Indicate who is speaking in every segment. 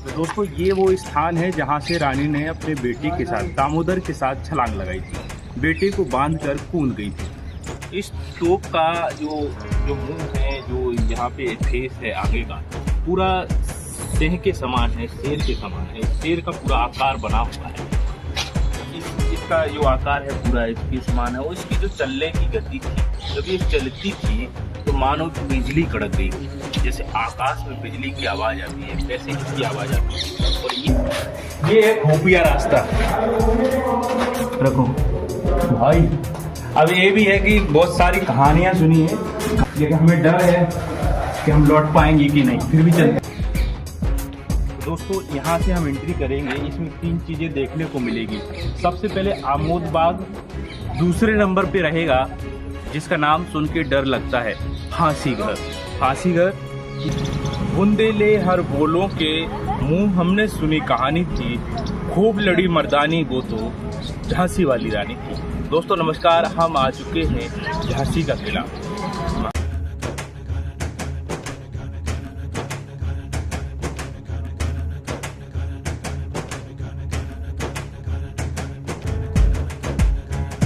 Speaker 1: तो दोस्तों ये वो स्थान है जहाँ से रानी ने अपने बेटे के साथ दामोदर के साथ छलांग लगाई थी। बेटे को बांधकर कूद गई थी। इस तोप का जो जो मुंह है, जो यहाँ पे फेस है आगे का, पूरा सिंह के समान है, शेर के समान है। शेर का पूरा आकार बना हुआ है। इसका जो आकार है पूरा इसके समान है। और इसकी जो चलने की गति थी, जब ये चलती थी तो मानो बिजली कड़क गई, जैसे आकाश में बिजली की आवाज आती है वैसे इसकी आवाज आती है। और ये है खुफिया रास्ता। रखो भाई। अब ये भी है कि बहुत सारी कहानियां सुनी है, लेकिन हमें डर है कि हम लौट पाएंगे कि नहीं, फिर भी चलते। दोस्तों यहाँ से हम एंट्री करेंगे, इसमें 3 चीजें देखने को मिलेगी। सबसे पहले आमोद बाग, दूसरे नंबर पे रहेगा जिसका नाम सुन के डर लगता है फांसी घर। फांसी घर बुंदेले हर बोलों के मुंह हमने सुनी कहानी थी, खूब लड़ी मर्दानी वो तो झांसी वाली रानी थी। दोस्तों नमस्कार, हम आ चुके हैं झांसी का किला।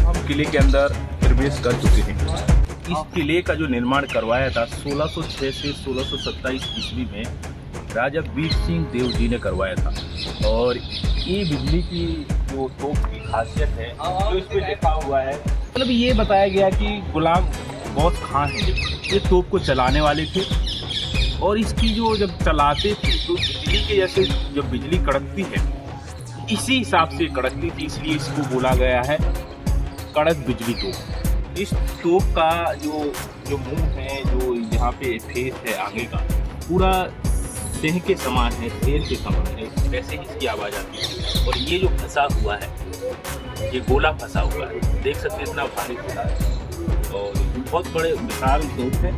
Speaker 1: हम किले के अंदर प्रवेश कर चुके हैं। इस किले का जो निर्माण करवाया था 1606 से 1627 ईस्वी में राजा वीर सिंह देव जी ने करवाया था। और ये बिजली की जो तोप की खासियत है जो इस पे लिखा हुआ है, मतलब ये बताया गया कि गुलाम गौस खान है ये तोप को चलाने वाले थे। और इसकी जो जब चलाते थे तो बिजली के जैसे जब बिजली कड़कती है इसी हिसाब से कड़कती थी, इसलिए इसको बोला गया है कड़क बिजली तोप। इस तोप का जो मुंह है, जो यहाँ पे फेस है आगे का, पूरा सिंह के समान है, शेर के समान है, वैसे ही इसकी आवाज़ आती है। और ये जो फंसा हुआ है, ये गोला फंसा हुआ है, देख सकते हैं इतना भारी गोला है और बहुत बड़े विशाल तोप है।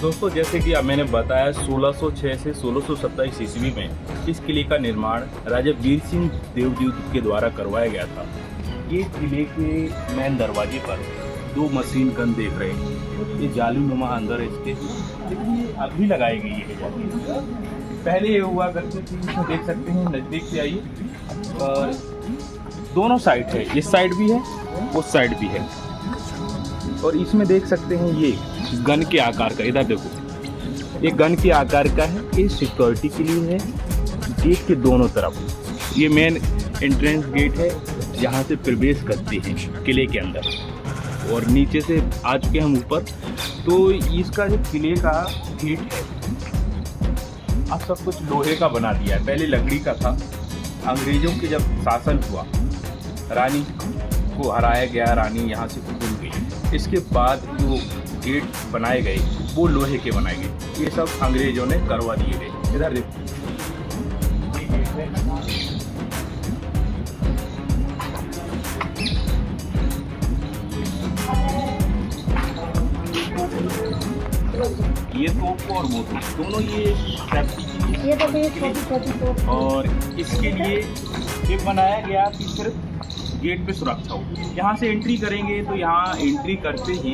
Speaker 1: दोस्तों जैसे कि अब मैंने बताया 1606 से 1627 ईस्वी में इस किले का निर्माण राजा वीर सिंह देव जी के द्वारा करवाया गया था। ये किले के मेन दरवाजे पर 2 मशीन गन देख रहे हैं, ये जालीनुमा अंदर है इसके, लेकिन ये अभी लगाई गई है जाली। पहले ये हुआ करती थी, इसमें देख सकते हैं, नज़दीक से आइए। और दोनों साइड है, इस साइड भी है उस साइड भी है। और इसमें देख सकते हैं ये गन के आकार का, इधर देखो ये गन के आकार का है। ये सिक्योरिटी के लिए है। गेट के दोनों तरफ ये मेन एंट्रेंस गेट है जहाँ से प्रवेश करते हैं किले के अंदर। और नीचे से आ चुके हम ऊपर। तो इसका जो किले का गेट है अब सब कुछ लोहे का बना दिया है, पहले लकड़ी का था। अंग्रेजों के जब शासन हुआ, रानी को हराया गया, रानी यहाँ से कूद गई। इसके बाद जो गेट बनाए गए वो लोहे के बनाए गए, ये सब अंग्रेजों ने करवा दिए गए। इधर देखो ये तोप और वो तोप दोनों ये सेफ्टी के लिए, और इसके लिए ये बनाया गया कि सिर्फ गेट पे सुरक्षा हो। यहाँ से एंट्री करेंगे तो यहाँ एंट्री करते ही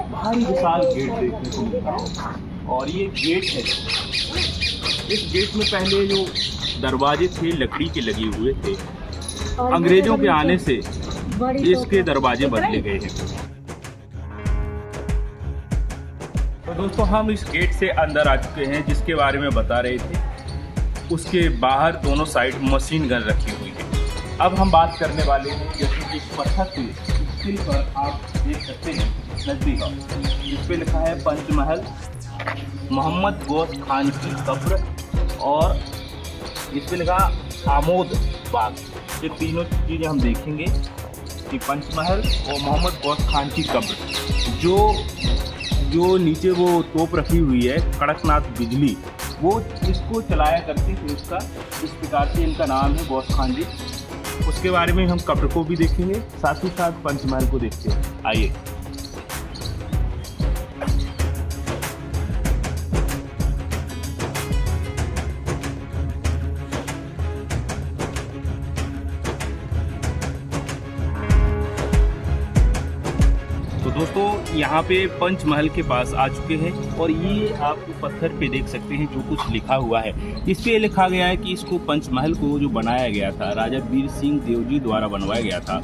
Speaker 1: भारी विशाल गेट देखने को मिलता। और ये गेट है, इस गेट में पहले जो दरवाजे थे लकड़ी के लगे हुए थे, अंग्रेजों के आने से इसके दरवाजे बदले गए हैं। तो दोस्तों हम इस गेट से अंदर आ चुके हैं जिसके बारे में बता रहे थे। उसके बाहर दोनों साइड मशीन गन रखी हुई है। अब हम बात करने वाले हैं, जैसे कि पत्थर पे स्किल पर आप देख सकते हैं नजदीक, इस पे लिखा है पंचमहल, मोहम्मद गौस खान की कब्र, और इस पे लिखा आमोद बाग। ये तीनों चीज़ें हम देखेंगे कि पंचमहल और मोहम्मद गौस खान की कब्र। जो नीचे वो तोप रखी हुई है कड़कनाथ बिजली, वो इसको चलाया करते थे, उसका इस प्रकार से इनका नाम है गौस खान जी। उसके बारे में हम कब्र को भी देखेंगे, साथ ही साथ पंचमहल को देखते हैं। आइए। तो दोस्तों यहाँ पे पंचमहल के पास आ चुके हैं और ये आपको पत्थर पे देख सकते हैं जो कुछ लिखा हुआ है। इस पे लिखा गया है कि इसको पंचमहल को जो बनाया गया था राजा वीर सिंह देवजी द्वारा बनवाया गया था,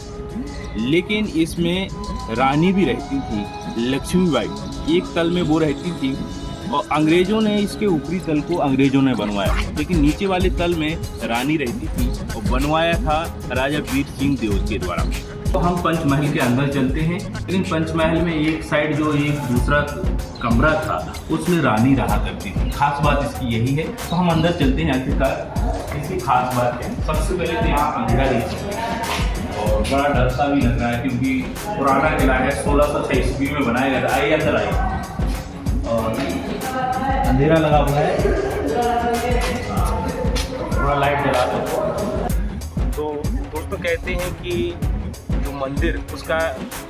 Speaker 1: लेकिन इसमें रानी भी रहती थी लक्ष्मीबाई, एक तल में वो रहती थी और अंग्रेज़ों ने इसके ऊपरी तल को अंग्रेज़ों ने बनवाया, लेकिन नीचे वाले तल में रानी रहती थी और बनवाया था राजा वीर सिंह देवजी के द्वारा। तो हम पंचमहल के अंदर चलते हैं, लेकिन पंचमहल में एक साइड जो एक दूसरा कमरा था उसमें रानी रहा करती थी। खास बात इसकी यही है, तो हम अंदर चलते हैं। आखिरकार इसकी खास बात है, सबसे पहले तो यहाँ अंधेरा देख सकते हैं और बड़ा डर सा भी लग रहा है क्योंकि पुराना किला है, 1606 ईस्वी में बनाया गया था। आइए अंदर आइए, और अंधेरा लगा हुआ है, थोड़ा लाइट जला दो। तो दोस्तों कहते हैं कि जो मंदिर उसका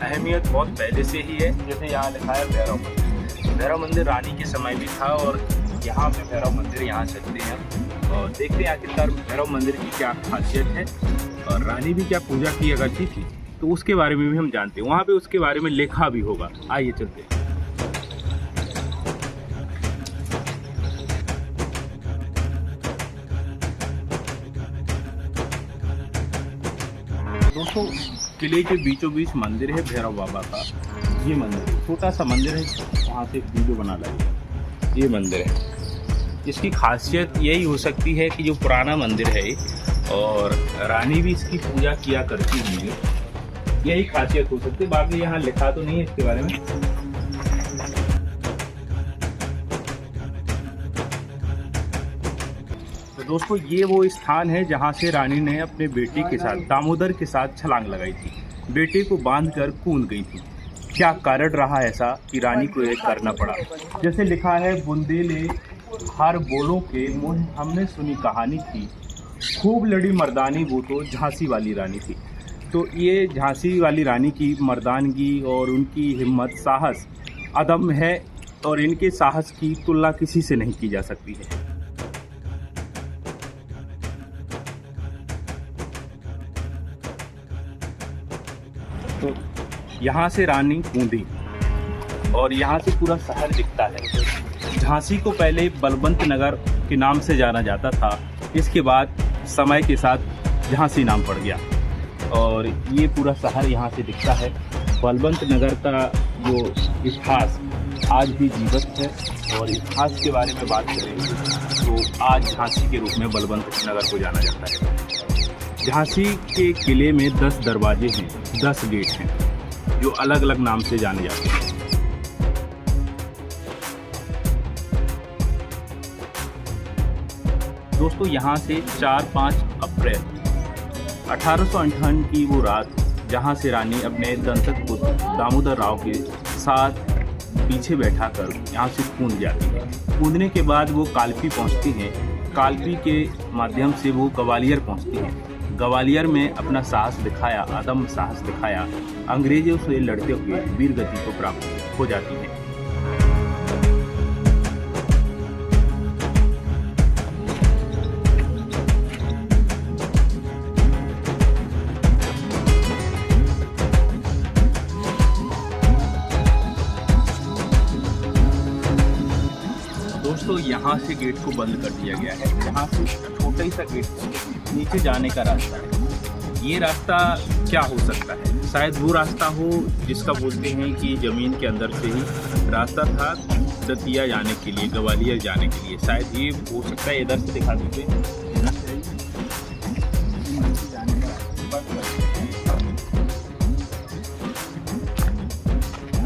Speaker 1: अहमियत बहुत पहले से ही है। जैसे यहाँ लिखा है भैरव मंदिर, भैरव मंदिर रानी के समय भी था और यहाँ पे भैरव मंदिर यहाँ चलते हैं और देखते हैं आखिरकार भैरव मंदिर की क्या खासियत है और रानी भी क्या पूजा किया करती थी, तो उसके बारे में भी हम जानते हैं। वहाँ पे उसके बारे में लिखा भी होगा। आइए चलते हैं। दोस्तों किले के बीचों बीच मंदिर है भैरव बाबा का। ये मंदिर छोटा सा मंदिर है, वहाँ से एक वीडियो बना लाइए। ये मंदिर है, इसकी खासियत यही हो सकती है कि जो पुराना मंदिर है और रानी भी इसकी पूजा किया करती थी, यही खासियत हो सकती है। बाकी यहाँ लिखा तो नहीं है इसके बारे में। दोस्तों ये वो स्थान है जहाँ से रानी ने अपने बेटे के साथ दामोदर के साथ छलांग लगाई थी। बेटे को बांधकर कूद गई थी। क्या कारण रहा ऐसा कि रानी को ये करना पड़ा? जैसे लिखा है, बुंदेले हर बोलों के मुँह हमने सुनी कहानी थी, खूब लड़ी मर्दानी वो तो झांसी वाली रानी थी। तो ये झांसी वाली रानी की मर्दानगी और उनकी हिम्मत, साहस अदम्य है और इनके साहस की तुलना किसी से नहीं की जा सकती है। तो यहाँ से रानी कूदी और यहाँ से पूरा शहर दिखता है। झांसी को पहले बलवंत नगर के नाम से जाना जाता था, इसके बाद समय के साथ झांसी नाम पड़ गया और ये पूरा शहर यहाँ से दिखता है। बलवंत नगर का जो इतिहास आज भी जीवित है और इतिहास के बारे में बात करें तो आज झांसी के रूप में बलवंत नगर को जाना जाता है। झांसी के किले में 10 दरवाजे हैं, 10 गेट हैं जो अलग अलग नाम से जाने जाते हैं। दोस्तों यहाँ से 4-5 अप्रैल 1858 की वो रात जहाँ से रानी अपने दंतक पुत्र दामोदर राव के साथ पीछे बैठाकर यहाँ से कूद जाती है। कूदने के बाद वो कालपी पहुँचती हैं। कालपी के माध्यम से वो ग्वालियर पहुँचती हैं। ग्वालियर में अपना साहस दिखाया, अदम्य साहस दिखाया, अंग्रेजों से लड़ते हुए वीर गति को प्राप्त हो जाती है। दोस्तों यहाँ से गेट को बंद कर दिया गया है। यहाँ से छोटा ही सा गेट है, नीचे जाने का रास्ता है। ये रास्ता क्या हो सकता है? शायद वो रास्ता हो जिसका बोलते हैं कि ज़मीन के अंदर से ही रास्ता था दतिया जाने के लिए, ग्वालियर जाने के लिए। शायद ये हो सकता है। इधर से दिखा दीजिए, यहाँ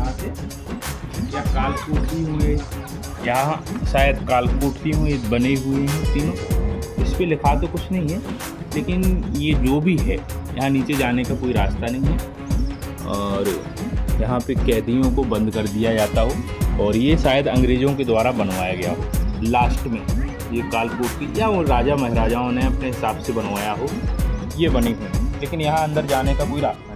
Speaker 1: से या कालकोठी हुए, यहाँ शायद कालकोठी हुए बने हुए हैं तीनों। इस पे लिखा तो कुछ नहीं है, लेकिन ये जो भी है यहाँ नीचे जाने का कोई रास्ता नहीं है और यहाँ पे कैदियों को बंद कर दिया जाता हो और ये शायद अंग्रेज़ों के द्वारा बनवाया गया हो। लास्ट में ये कालकोठी या वो राजा महाराजाओं ने अपने हिसाब से बनवाया हो, ये बनी हुई, लेकिन यहाँ अंदर जाने का कोई रास्ता नहीं।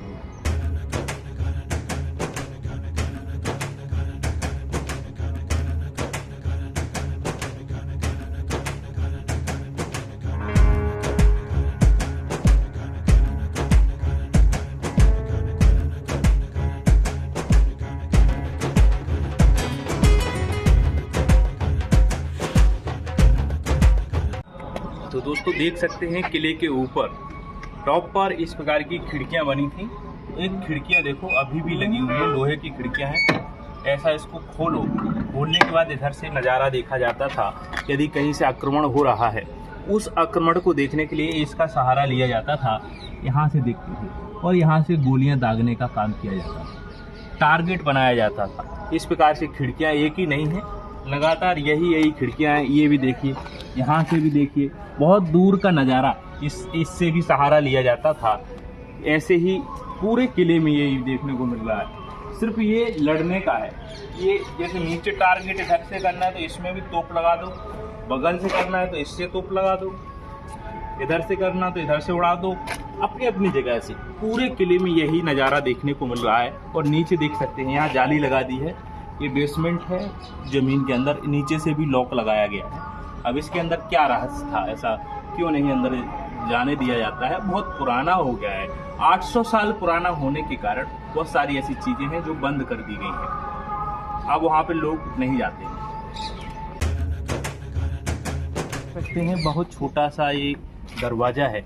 Speaker 1: दोस्तों देख सकते हैं किले के ऊपर टॉप पर इस प्रकार की खिड़कियां बनी थी। एक खिड़कियां देखो अभी भी लगी हुई है, लोहे की खिड़कियां हैं। ऐसा इसको खोलो, खोलने के बाद इधर से नज़ारा देखा जाता था। यदि कहीं से आक्रमण हो रहा है, उस आक्रमण को देखने के लिए इसका सहारा लिया जाता था। यहाँ से देखते थे और यहाँ से गोलियां दागने का काम किया जाता था, टारगेट बनाया जाता था। इस प्रकार से खिड़कियाँ एक ही नहीं है, लगातार यही खिड़कियाँ हैं। ये भी देखिए, यहाँ से भी देखिए, बहुत दूर का नज़ारा इससे भी सहारा लिया जाता था। ऐसे ही पूरे किले में ये देखने को मिल रहा है। सिर्फ ये लड़ने का है। ये जैसे नीचे टारगेट इधर से करना है तो इसमें भी तोप लगा दो, बगल से करना है तो इससे तोप लगा दो, इधर से करना तो इधर से उड़ा दो। अपनी अपनी जगह से पूरे किले में यही नज़ारा देखने को मिल रहा है। और नीचे देख सकते हैं, यहाँ जाली लगा दी है। ये बेसमेंट है ज़मीन के अंदर, नीचे से भी लॉक लगाया गया है। अब इसके अंदर क्या रहस्य था, ऐसा क्यों नहीं अंदर जाने दिया जाता है? बहुत पुराना हो गया है, 800 साल पुराना होने के कारण बहुत सारी ऐसी चीज़ें हैं जो बंद कर दी गई हैं। अब वहाँ पे लोग नहीं जाते हैं। देखते हैं बहुत छोटा सा ये दरवाज़ा है।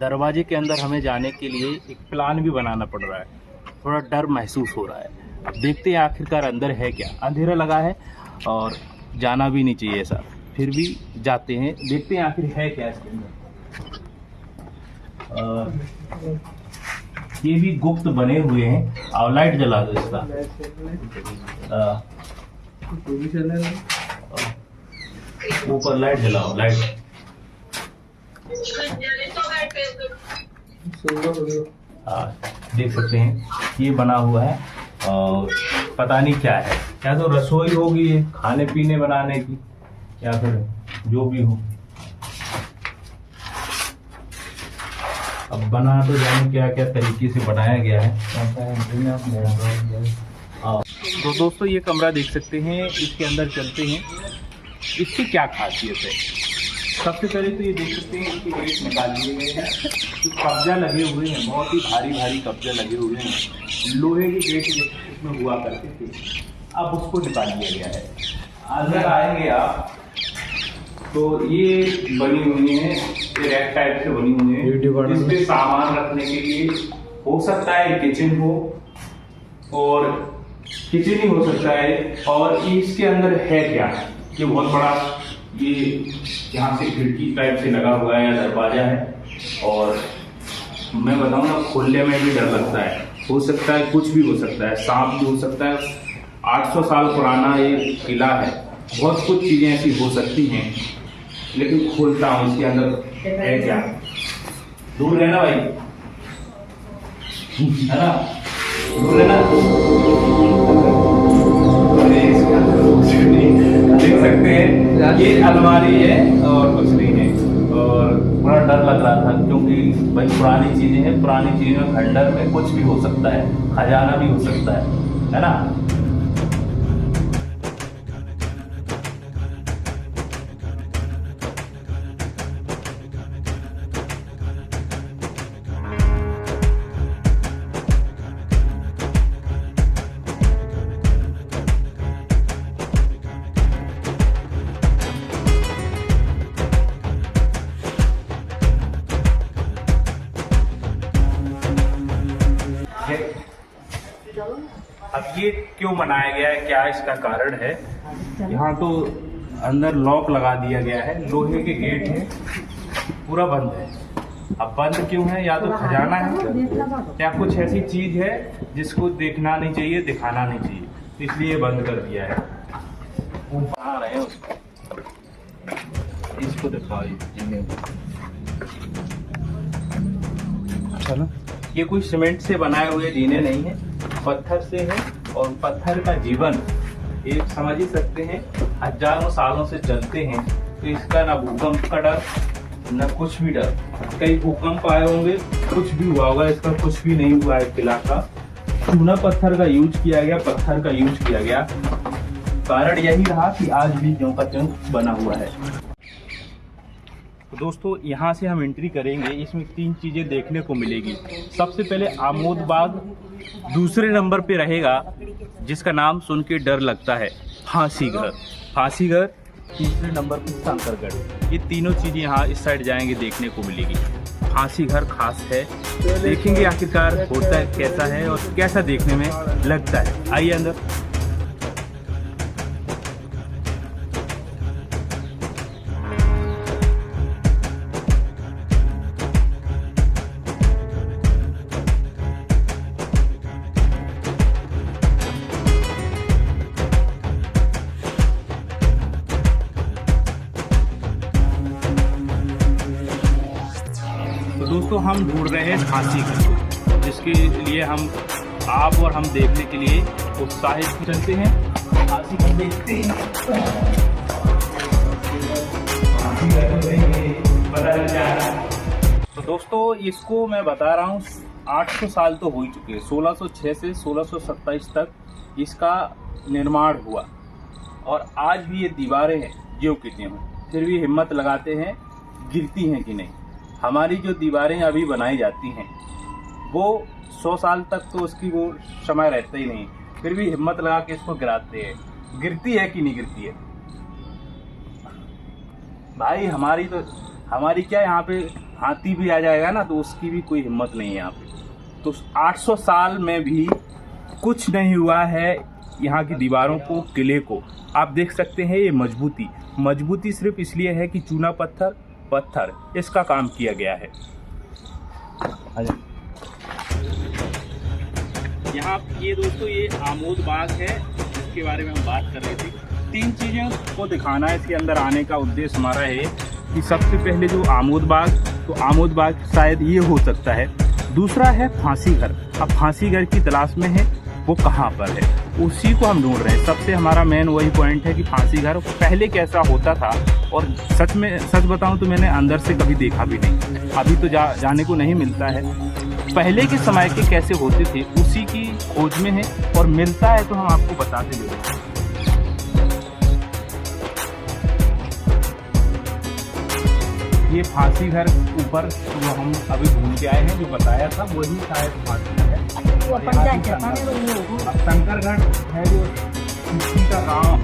Speaker 1: दरवाजे के अंदर हमें जाने के लिए एक प्लान भी बनाना पड़ रहा है। थोड़ा डर महसूस हो रहा है। अब देखते हैं आखिरकार अंदर है क्या। अंधेरा लगा है और जाना भी नहीं चाहिए ऐसा, फिर भी जाते हैं, देखते हैं आखिर है क्या इसके अंदर। ये भी गुप्त बने हुए हैं। और लाइट जला दो इसका। ऊपर लाइट जलाओ, लाइट। देख सकते हैं ये बना हुआ है और पता नहीं क्या है, या तो रसोई होगी खाने पीने बनाने की, या फिर जो भी हो। अब बना तो जाने क्या क्या तरीके से बनाया गया है। तो दोस्तों ये कमरा देख सकते हैं, इसके अंदर चलते हैं। इसकी क्या खासियत है? सबसे पहले तो ये देख सकते हैं इसके गेट निकाल लिए गए हैं। जो कब्जा लगे हुए हैं, बहुत ही भारी भारी कब्जा लगे हुए हैं। लोहे के गेट इसमें हुआ करते थे, अब उसको निकाल दिया गया है। अंदर आएंगे आप तो ये बनी हुई है, ये रैक टाइप से बनी हुई है। इसमें सामान रखने के लिए हो सकता है किचन हो, और किचन ही हो सकता है। और इसके अंदर है क्या, ये बहुत बड़ा, ये यहाँ से खिड़की टाइप से लगा हुआ है, दरवाजा है। और मैं बताऊँ ना, खोलने में भी डर लगता है। हो सकता है कुछ भी हो सकता है, सांप भी हो सकता है। 800 साल पुराना ये किला है, बहुत कुछ चीज़ें ऐसी हो सकती हैं। लेकिन खोलता हूँ, इसके अंदर है क्या। दूर रहना भाई, है ना, दूर रहना। देख सकते हैं ये अलमारी है और कुछ नहीं है। और बड़ा डर लग रहा था क्योंकि भाई पुरानी चीजें हैं, पुरानी चीजों में खंडर में कुछ भी हो सकता है, खजाना भी हो सकता है ना। अब ये क्यों बनाया गया है, क्या इसका कारण है? यहाँ तो अंदर लॉक लगा दिया गया है, लोहे के गेट है, पूरा बंद है। अब बंद क्यों है? या तो खजाना है या कुछ ऐसी चीज है जिसको देखना नहीं चाहिए, दिखाना नहीं चाहिए, इसलिए बंद कर दिया है। वो बना रहे हैं उसको, इसको दिखाओ। चलो, ये कोई सीमेंट से बनाए हुए जीने नहीं है, पत्थर से है। और पत्थर का जीवन एक समझ ही सकते हैं, हजारों सालों से चलते हैं। तो इसका ना भूकंप का डर, न कुछ भी डर। कई भूकंप आए होंगे, कुछ भी हुआ होगा, इसका कुछ भी नहीं हुआ है। किला का चूना पत्थर का यूज किया गया, पत्थर का यूज किया गया। कारण यही रहा कि आज भी ज्यों का त्यों बना हुआ है। तो दोस्तों यहाँ से हम एंट्री करेंगे, इसमें 3 चीज़ें देखने को मिलेगी। सबसे पहले आमोद बाग, दूसरे नंबर पे रहेगा जिसका नाम सुन के डर लगता है फांसी घर। फांसी घर तीसरे नंबर पर शंकरगढ़। ये तीनों चीज़ें यहाँ इस साइड जाएंगे देखने को मिलेगी। फांसी घर खास है, देखेंगे आखिरकार होता है कैसा है और कैसा देखने में लगता है। आइए अंदर। दोस्तों हम ढूंढ रहे हैं फांसी घर, जिसके लिए आप और हम देखने के लिए उत्साहित चलते हैं। फांसी घर देखते हैं, फांसी घर पता लग जाएगा। तो दोस्तों इसको मैं बता रहा हूँ 800 साल तो हो ही चुके हैं। 1606 से 1627 तक इसका निर्माण हुआ और आज भी ये दीवारें हैं जो कितनी हैं, फिर भी हिम्मत लगाते हैं गिरती हैं कि नहीं। हमारी जो दीवारें अभी बनाई जाती हैं वो 100 साल तक तो उसकी वो समय रहता ही नहीं, फिर भी हिम्मत लगा के इसको गिराते हैं। गिरती है कि नहीं गिरती है भाई? हमारी क्या, यहाँ पे हाथी भी आ जाएगा ना तो उसकी भी कोई हिम्मत नहीं है यहाँ पे। तो 800 साल में भी कुछ नहीं हुआ है यहाँ की दीवारों को, किले को। आप देख सकते हैं ये मजबूती सिर्फ इसलिए है कि चूना पत्थर इसका काम किया गया है। यहाँ ये दोस्तों ये आमोद बाग है जिसके बारे में हम बात कर रहे थे। 3 चीज़ों को दिखाना है इसके अंदर आने का उद्देश्य हमारा है कि सबसे पहले जो आमोद बाग शायद ये हो सकता है। दूसरा है फांसी घर। अब फांसी घर की तलाश में है, वो कहाँ पर है उसी को हम ढूंढ रहे हैं। सबसे हमारा मेन वही पॉइंट है कि फांसी घर पहले कैसा होता था। और सच बताऊं तो मैंने अंदर से कभी देखा भी नहीं, अभी तो जाने को नहीं मिलता है। पहले के समय के कैसे होते थे उसी की खोज में है, और मिलता है तो हम आपको बताते चलेंगे। ये फांसी घर ऊपर जो हम अभी घूम के आए हैं, जो बताया था वही शायद फांसी घर है। शंकरगढ़ है जो किसी का गाँव।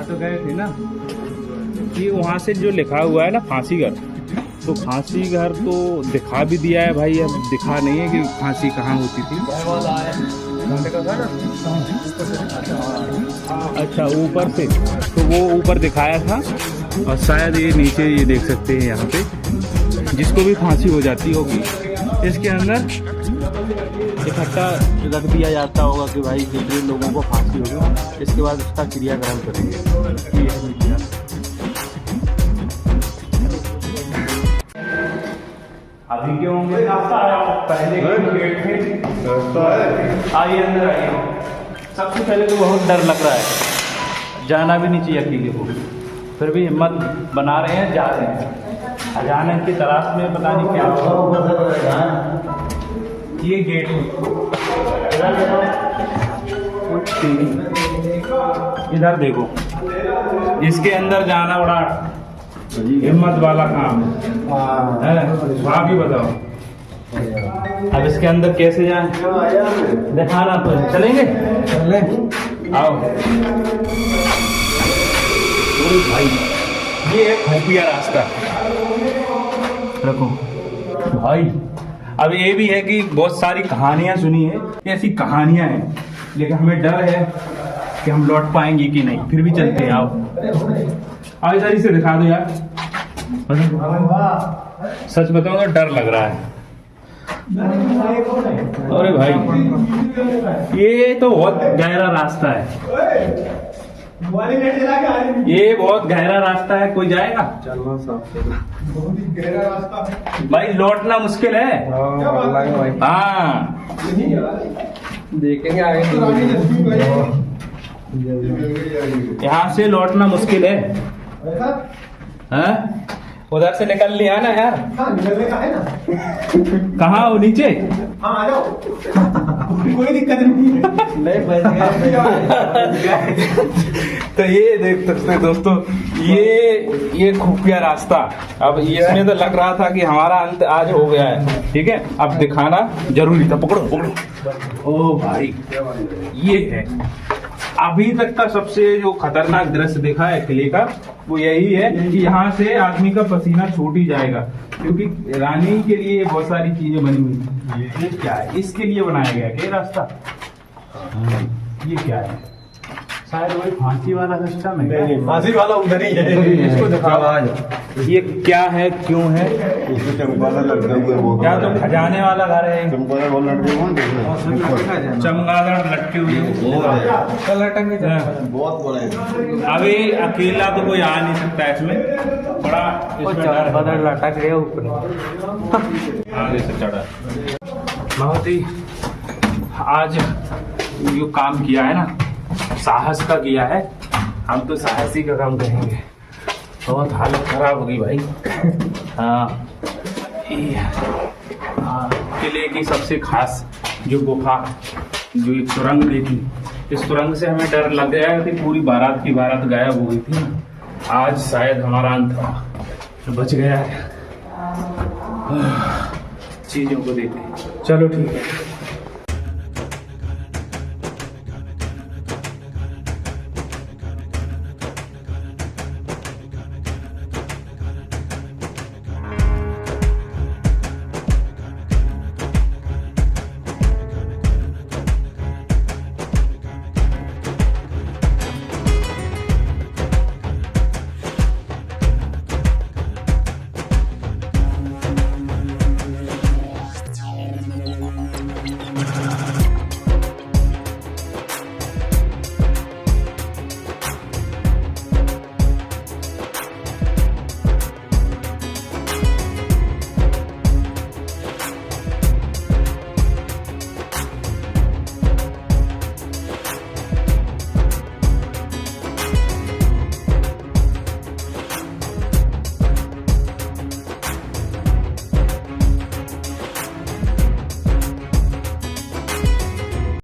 Speaker 1: तो गए थे ना, ये वहाँ से जो लिखा हुआ है ना फांसी घर, तो फांसी घर तो दिखा भी दिया है भाई। अब दिखा नहीं है कि फांसी कहाँ होती थी। अच्छा ऊपर से, तो वो ऊपर दिखाया था, और शायद ये नीचे ये देख सकते हैं यहाँ पे जिसको भी फांसी हो जाती होगी इसके अंदर इकट्ठा रख दिया जाता होगा कि भाई जितने लोगों को फांसी होगी इसके बाद उसका क्रियाक्रम करेंगे। अभी क्यों पहले गेट थे, आइए अंदर आइए। सबसे पहले तो बहुत डर लग रहा है, जाना भी नहीं चाहिए अकेले को, फिर भी हिम्मत बना रहे हैं, जा रहे हैं। अचानक की तलाश में पता नहीं क्या होगा। ये गेट इधर देखो, इसके अंदर जाना बड़ा हिम्मत वाला काम है। वहाँ भी बताओ अब इसके अंदर कैसे जाएं, दिखाना तो चलेंगे। आओ भाई, ये है खुफिया रास्ता। रखो भाई। अब ये भी है कि बहुत सारी कहानियां सुनी है, ऐसी कहानियां हैं, लेकिन हमें डर है कि हम लौट पाएंगे कि नहीं, फिर भी चलते हैं। आओ इधर ही से दिखा दो यार। सच बताऊं तो डर लग रहा है। अरे भाई ये तो बहुत गहरा रास्ता है, ये बहुत गहरा रास्ता है। कोई जाएगा? बहुत ही गहरा रास्ता है भाई, लौटना मुश्किल है। हाँ देखेंगे आगे। यहाँ से लौटना मुश्किल है। उधर से निकल लिया ना यार।
Speaker 2: हाँ, निकलने का है ना।
Speaker 1: कहाँ हो, नीचे?
Speaker 2: हाँ, आ जाओ। कोई दिक्कत नहीं है। नहीं बच गए।
Speaker 1: तो ये देख सकते हैं दोस्तों, ये खुफिया रास्ता, अब इसमें तो लग रहा था कि हमारा अंत आज हो गया है। ठीक है, अब दिखाना जरूरी था। पकड़ो पकड़ो। ओ भाई, ये है अभी तक का सबसे जो खतरनाक दृश्य देखा है किले का, वो यही है कि यहाँ से आदमी का पसीना छूट ही जाएगा, क्योंकि रानी के लिए बहुत सारी चीजें बनी हुई थी। ये क्या है? इसके लिए बनाया गया क्या रास्ता? ये क्या है? शायद वही फांसी वाला सिस्टम है।
Speaker 2: नहीं, फांसी वाला उधर ही है। इसको दिखावा।
Speaker 1: ये क्या है, क्यों है?
Speaker 3: इसमें चमगादड़ लटके हुए वो
Speaker 1: क्या तो खजाने वाला घर है?
Speaker 3: चमगादड़ वो लटके हुए हैं,
Speaker 1: चमगादड़ लटके हुए
Speaker 3: बहुत बड़े।
Speaker 1: अभी अकेला तो कोई आ नहीं सकता इसमें, बड़ा इसमें डर है।
Speaker 2: लटक रहे ऊपर।
Speaker 1: आगे से चढ़ा। बहुत ही आज जो काम किया है ना, साहस का किया है। हम तो साहसी का काम करेंगे। बहुत हालत खराब होगी भाई। हाँ, किले की सबसे खास जो गुफा, जो एक सुरंग देखी, इस सुरंग से हमें डर लग गया कि पूरी बारात की बारात गायब हो गई थी ना। आज शायद हमारा अंत बच गया है। चीजों को देख के चलो ठीक है।